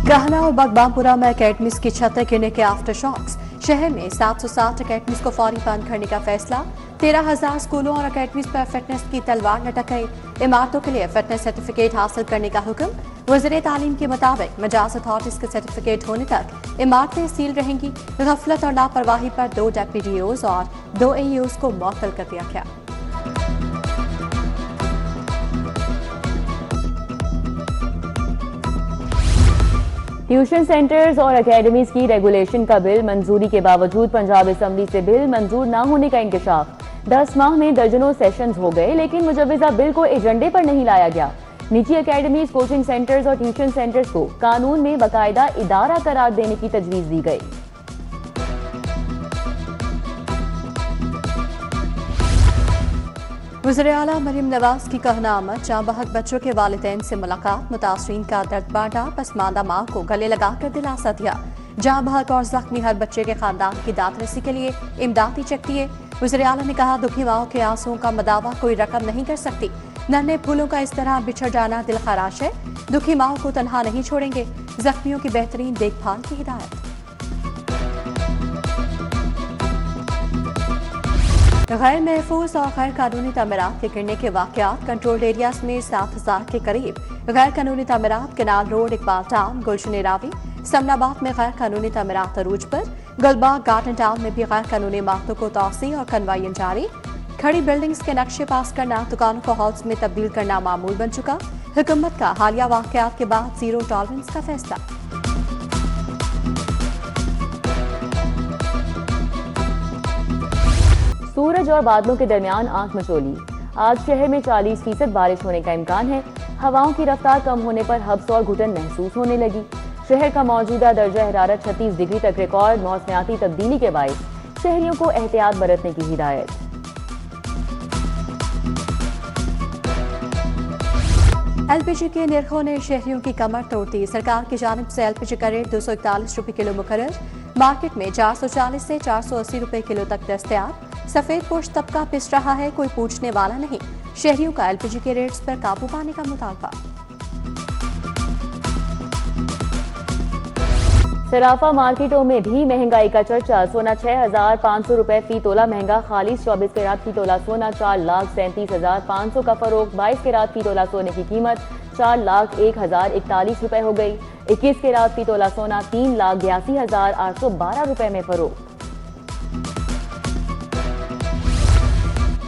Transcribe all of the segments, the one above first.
कहना और बगबामपुरा में अकेडमीज की छतें गिरने के आफ्टर शॉक्स। शहर में 760 अकेडमीज को फौरी बंद करने का फैसला। 13,000 स्कूलों और अकेडमीज पर फिटनेस की तलवार लटक गई। इमारतों के लिए फिटनेस सर्टिफिकेट हासिल करने का हुक्म। वज़ीर तालीम के मुताबिक मजाज अथॉरिटीज के सर्टिफिकेट होने तक इमारतें सील रहेंगी। गफलत और लापरवाही पर 2 डेप्यूटीओज और 2 एईओज को मुअत्तल कर दिया गया। ट्यूशन सेंटर्स और एकेडमीज की रेगुलेशन का बिल मंजूरी के बावजूद पंजाब असम्बली से बिल मंजूर न होने का इंकशाफ। 10 माह में दर्जनों सेशंस हो गए, लेकिन मुजव्वजा बिल को एजेंडे पर नहीं लाया गया। निजी एकेडमीज, कोचिंग सेंटर्स और ट्यूशन सेंटर्स को कानून में बाकायदा इदारा करार देने की तजवीज दी गई। वज़ीर आला मरीम नवाज की कहना आमद। जाँ बहक बच्चों के वालिदैन से मुलाकात। मुतासरीन का दर्द बांटा। पसमानदा माँ को गले लगाकर दिलासा दिया। जाँ बहक और जख्मी हर बच्चे के खानदान की दादरसी के लिए इमदादी चेक दिए। वज़ीर आला ने कहा, दुखी माओं के आंसुओं का मदावा कोई रकम नहीं कर सकती। नन्हे फूलों का इस तरह बिछड़ जाना दिल खराश है। दुखी माओं को तनहा नहीं छोड़ेंगे। जख्मियों की बेहतरीन देखभाल की हिदायत। गैर महफूज और गैर कानूनी तमीरात के गिरने के वाकयात। कंट्रोल्ड एरियाज में 7,000 के करीब गैर कानूनी तमीरात। केनाल रोड, इकबाल टाउन, गुलशन रावी, समनाबाद में गैर कानूनी तमीरात अरूज पर। गुलबाग गार्डन टाउन में भी गैर कानूनी इमारतों को तोसी और कन्वाइन जारी। खड़ी बिल्डिंग्स के नक्शे पास करना, दुकानों को हॉल्स में तब्दील करना मामूल बन चुका। हुकूमत का हालिया वाकयात के बाद जीरो टॉलरेंस का फैसला। सूरज और बादलों के दरमियान आंख मचोली। आज शहर में 40% बारिश होने का इम्कान है। हवाओं की रफ्तार कम होने पर हब्स और घुटन महसूस होने लगी। शहर का मौजूदा दर्जा हरारत 36 डिग्री तक रिकॉर्ड। मौसमियाती तब्दीली के बायस शहरियों को एहतियात बरतने की हिदायत। एलपीजी के निर्खों ने शहरियों की कमर तोड़ दी। सरकार की जानिब से एलपीजी का रेट 241 रुपए किलो मुकर्रर। मार्केट में 440 से 480 रुपए किलो तक दस्तयाब। सफेद पोश तबका पिस रहा है, कोई पूछने वाला नहीं। शहरियों का एलपीजी के रेट्स पर काबू पाने का मुतालबा। सराफा मार्केटों में भी महंगाई का चर्चा। सोना 6,500 रुपए फी तोला महंगा। खालिस 24 कैरात फी तोला सोना 4,37,500 का फरोख। 22 कैरात फी तोला सोने की कीमत 4,01,041 रुपए हो गई। 21 कैरात फी तोला सोना 3,82,812 रुपए में फरोख।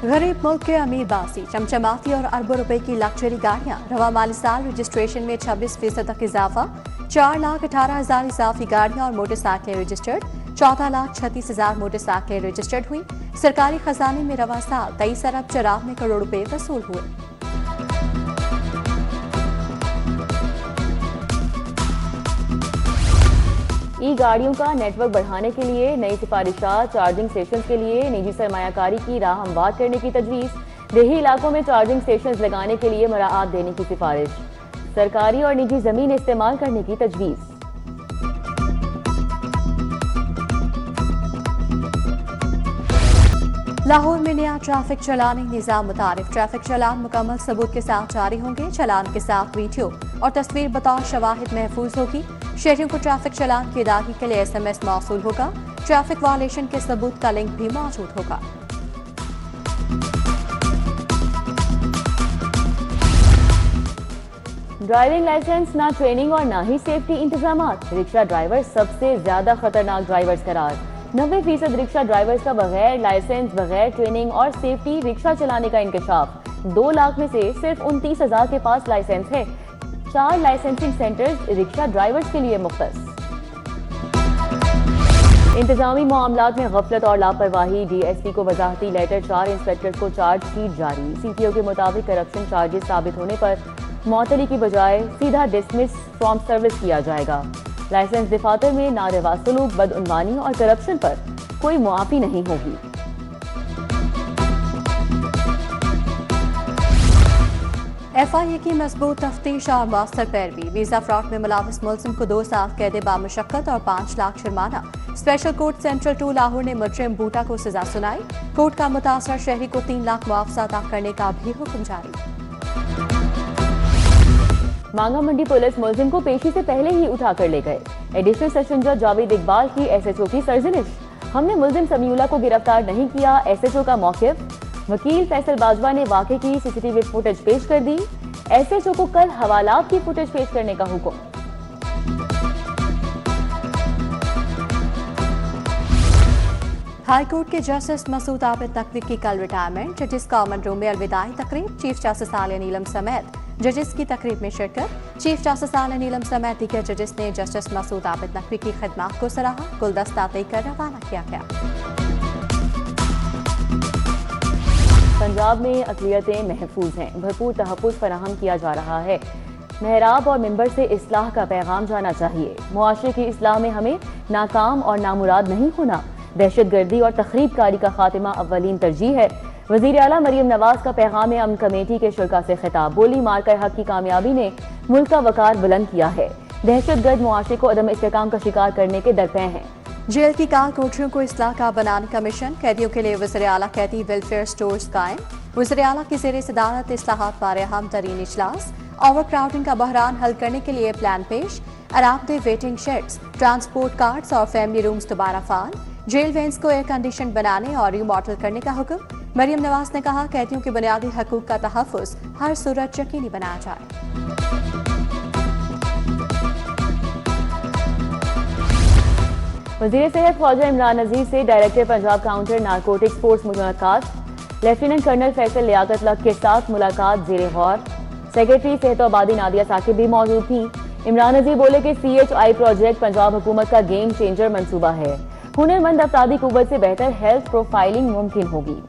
गरीब मुल्क के अमीर बासी, चमचमाती और अरबों रुपए की लग्जरी गाड़ियां। रवा माली साल रजिस्ट्रेशन में 26% तक इजाफा। 4,18,000 इजाफी गाड़ियां और मोटरसाइकिलें रजिस्टर्ड। 14,36,000 मोटरसाइकिलें रजिस्टर्ड हुई। सरकारी खजाने में रवा साल 23 अरब 94 करोड़ रुपए वसूल हुए। ई गाड़ियों का नेटवर्क बढ़ाने के लिए नई सिफारिशात। चार्जिंग स्टेशन के लिए निजी सरमायाकारी की राह हमवार करने की तजवीज़। देही इलाकों में चार्जिंग स्टेशन लगाने के लिए मराआत देने की सिफारिश। सरकारी और निजी जमीन इस्तेमाल करने की तजवीज़। लाहौर में नया ट्रैफिक चलानी निजाम मुतारिफ। ट्रैफिक चलान मुकम्मल सबूत के साथ जारी होंगे। चलान के साथ वीडियो और तस्वीर बतौर शवाहिद महफूज होगी। शहरियों को ट्रैफिक चलान की अदायगी के लिए SMS मौसूल होगा। ट्रैफिक वायलेशन के सबूत का लिंक भी मौजूद होगा। ड्राइविंग लाइसेंस, ना ट्रेनिंग और ना ही सेफ्टी इंतजामात। रिक्शा ड्राइवर सबसे ज्यादा खतरनाक ड्राइवर्स करार। 90% रिक्शा ड्राइवर्स का बगैर लाइसेंस, बगैर ट्रेनिंग और सेफ्टी रिक्शा चलाने का इंकशाफ। 2 लाख में से सिर्फ 29,000 के पास लाइसेंस है। 4 लाइसेंसिंग सेंटर्स रिक्शा ड्राइवर्स के लिए मुख्तस। इंतजामी मामलात में गफलत और लापरवाही। DSP को वजाहती लेटर। 4 इंस्पेक्टर्स को चार्जशीट जारी। CTO के मुताबिक करप्शन चार्जेस साबित होने पर मौतली की बजाय सीधा डिसमिस फ्रॉम सर्विस किया जाएगा। लाइसेंस दिफातर में नारवा सलूक, बदउनवानी और करप्शन पर कोई मुआफी नहीं होगी। FIA की मजबूत तफ्तीश और मास्टर पैरवी। वीजा फ्रॉड में मुलविस मुलजिम को 2 साल कैद बामुशक्कत और 5 लाख जुर्माना। स्पेशल कोर्ट सेंट्रल 2 लाहौर ने मुजरिम बूटा को सजा सुनाई। कोर्ट का मुतासर शहरी को 3 लाख मुआवजा अदा करने का भी हुक्म जारी। मांगा मंडी पुलिस मुलजिम को पेशी से पहले ही उठा कर ले गए। एडिशनल सेशन जज जावेद इकबाल की एसएचओ की सरजनिश, हमने मुलजिम समीउल्लाह को गिरफ्तार नहीं किया, एसएचओ का मौकिफ। वकील फैसल बाजवा ने वाकई की सीसीटीवी फुटेज पेश कर दी, एसएचओ को कल हवालात की फुटेज पेश करने का हुक्म। हाईकोर्ट के जस्टिस मसूद आबिद नकवी की कल रिटायरमेंट। जजिस कॉमन रूम में अलविदाई तकरीब। चीफ जस्टिस आलिया नीलम समेत जजिस की तकरीब में शिरकत। चीफ जस्टिस आलिया नीलम समेत दीगर जजिस ने जस्टिस मसूद आबिद नकवी की खिदमत को सराहा। गुलदस्ता देकर रवाना किया गया। पंजाब में अक़लियतें महफूज हैं, भरपूर तहफ़्फ़ुज़ फराहम किया जा रहा है। महराब और मिंबर से इस्लाह का पैगाम जाना चाहिए। मुआशरे की इस्लाह में हमें नाकाम और नामुराद नहीं होना। दहशतगर्दी और तखरीबकारी का खात्मा अव्वलीन तरजीह है। वज़ीर आला मरियम नवाज का पैगाम अमन कमेटी के शुरा से खिताब। बोली मार्का हक की कामयाबी ने मुल्क का वकार बुलंद किया है। दहशतगर्द मुआशरे को अदम इस्तेकाम का शिकार करने के दरपे हैं। जेल की कार कोठरियों को इस्लाह का बनाने का मिशन। कैदियों के लिए वज़ीर आला कैदी वेलफेयर स्टोर्स कायम। वज़ीर आला की ज़ेर सदारत इस्लाहात बारे अहम तरीन इजलास। ओवर क्राउडिंग का बहरान हल करने के लिए प्लान पेश। अराबदे वेटिंग शेड्स, ट्रांसपोर्ट कार्ड्स और फैमिली रूम्स दोबारा फाल। जेल वेंस को एयर कंडीशन बनाने और रीमॉडल करने का हुक्म। मरियम नवाज ने कहा, कैदियों के बुनियादी हकूक का तहफ़्फ़ुज़ हर सूरत यकीनी बनाया जाए। वज़ीर सेहत ख्वाजा इमरान नज़ीर से director Punjab counter narcotics force मुलाकात। लेफ्टिनेंट कर्नल फैसल लियाकत लक के साथ मुलाकात ज़ेरे गौर। सेक्रेटरी सेहत आबादी नादिया साकिब भी मौजूद थी। इमरान नज़ीर बोले कि CHI प्रोजेक्ट पंजाब हुकूमत का गेम चेंजर मंसूबा है। हुनरमंद अफरादी कुव्वत से बेहतर हेल्थ प्रोफाइलिंग मुमकिन होगी।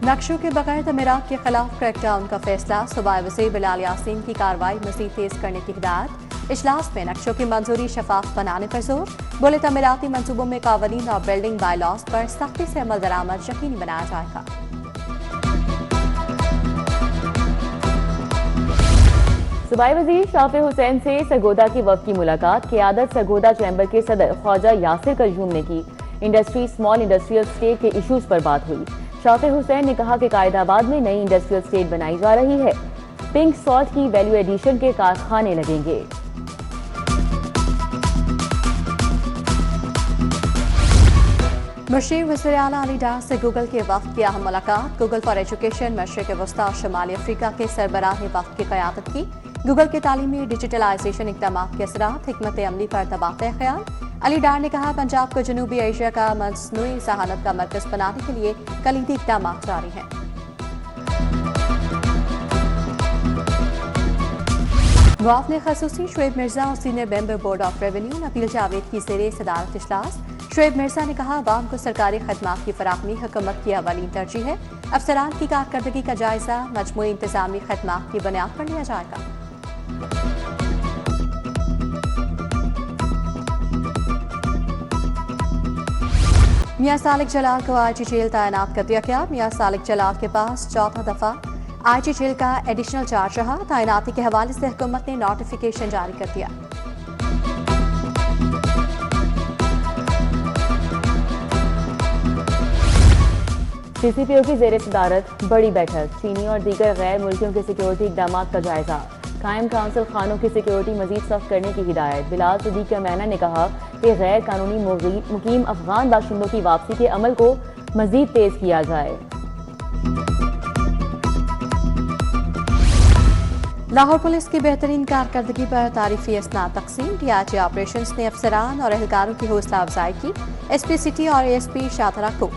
नक्शों के बगैर तमीरात के खिलाफ क्रैकडाउन का फैसला। सूबाई वज़ीर बिलाल यासीन की कार्रवाई मज़ीद तेज करने की हिदायत। इजलास में नक्शों की मंजूरी शफाफ बनाने पर जोर। बोले तमीराती मंसूबों में कानून और बिल्डिंग बायलॉज पर सख्ती से अमल दरामद यकीनी बनाया जाएगा। सूबाई वज़ीर शाफी हुसैन से सरगोदा की वफ़द की मुलाकात। क़यादत सरगोदा चैम्बर के सदर ख्वाजा यासिर कयूम ने की। इंडस्ट्री स्मॉल इंडस्ट्रियल स्टेट के इशूज़ पर बात हुई। शाफी हुसैन ने कहा कि कायदाबाद में नई इंडस्ट्रियल स्टेट बनाई जा रही है। पिंक सॉल्ट की वैल्यू एडिशन के कारखाने लगेंगे। मशरक़ी वज़ीर आला अली डार से गूगल के वफ़द की अहम मुलाकात। गूगल फॉर एजुकेशन मशरक़ वस्ता और शुमाली अफ्रीका के सरबराह ने वफ़द की क़यादत की। गूगल के तालीमी डिजिटलाइजेशन इक़दामात के असरात, हिकमत अमली पर तबादला ख्याल। अली डार ने कहा, पंजाब को जनूबी एशिया का मसनूई सहानत का मरकज बनाने के लिए कलीदी इक़दामात जारी हैं। मुआफ़िन ख़ुसूसी शुएब मिर्जा और senior member board of revenue Nabeel Javed की ज़ेरे सदारत इजलास। शुएब मिर्जा ने कहा, आवाम को सरकारी खदमात की फराहमी हुकूमत की अवलीन तरजीह है। अफसरान की कारकर्दगी का जायजा मजमूई इंतजामी खदमात की बुनियाद पर लिया जाएगा। मियां सालिक जलाल को आईजी जेल तैनात कर दिया गया। मियां सालिक जलाल के पास चौथा दफा आईजी जेल का एडिशनल चार्ज रहा। तैनाती के हवाले से हुकूमत ने नोटिफिकेशन जारी कर दिया। CCPO की ज़ेरे सदारत बड़ी बैठक। चीनी और दीगर गैर मुल्कियों के सिक्योरिटी इक़दामात का जायजा। कायम काउंसिल खानों की सिक्योरिटी मजीद सख्त करने की हिदायत। बिलाल सिद्दीकी मैना ने कहा कि गैर कानूनी मुकीम अफगान बाशिंदों की वापसी के अमल को मजीद तेज किया जाए। लाहौर पुलिस की बेहतरीन कारकर्दगी पर तारीफी असनाद तकसीम। DIG ऑपरेशंस ने अफसरान और एहलकारों की हौसला अफजाई की। SP सिटी और ASP शाहतरा को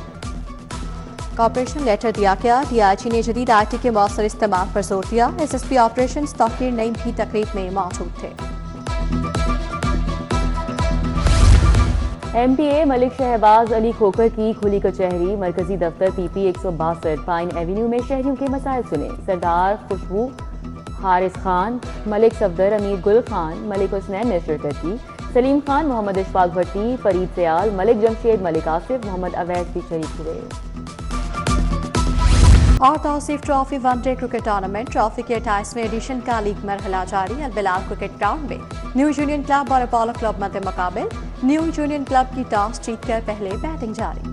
कॉपरेशन लेटर दिया गया। DIG ने जदीद IT के मौसर इस्तेमाल पर जोर दिया। SSP ऑपरेशंस तौकीर नईम भी तकरीब में मौजूद थे। MPA मलिक शहबाज अली खोकर की खुली कचहरी। मरकजी दफ्तर PP 162 पाइन एवेन्यू में शहरियों के मसाइल सुने। सरदार खुशबू, हारिस खान, मलिक सफदर, अमीर गुल खान, मलिक हुसनैन ने शिरकत की। सलीम खान, मोहम्मद इशफाक भट्टी, फरीद सयाल, मलिक जमशेद, मलिक आसिफ, मोहम्मद अवैस भी शरीक हुए। और Tauseef trophy one day cricket tournament trophy के 28वें एडिशन का लीग मरहला जारी। अलबिलाल क्रिकेट ग्राउंड में न्यू यूनियन क्लब और अपोलो क्लब मध्य मुकाबिल। न्यू यूनियन क्लब की टॉस जीतकर पहले बैटिंग जारी।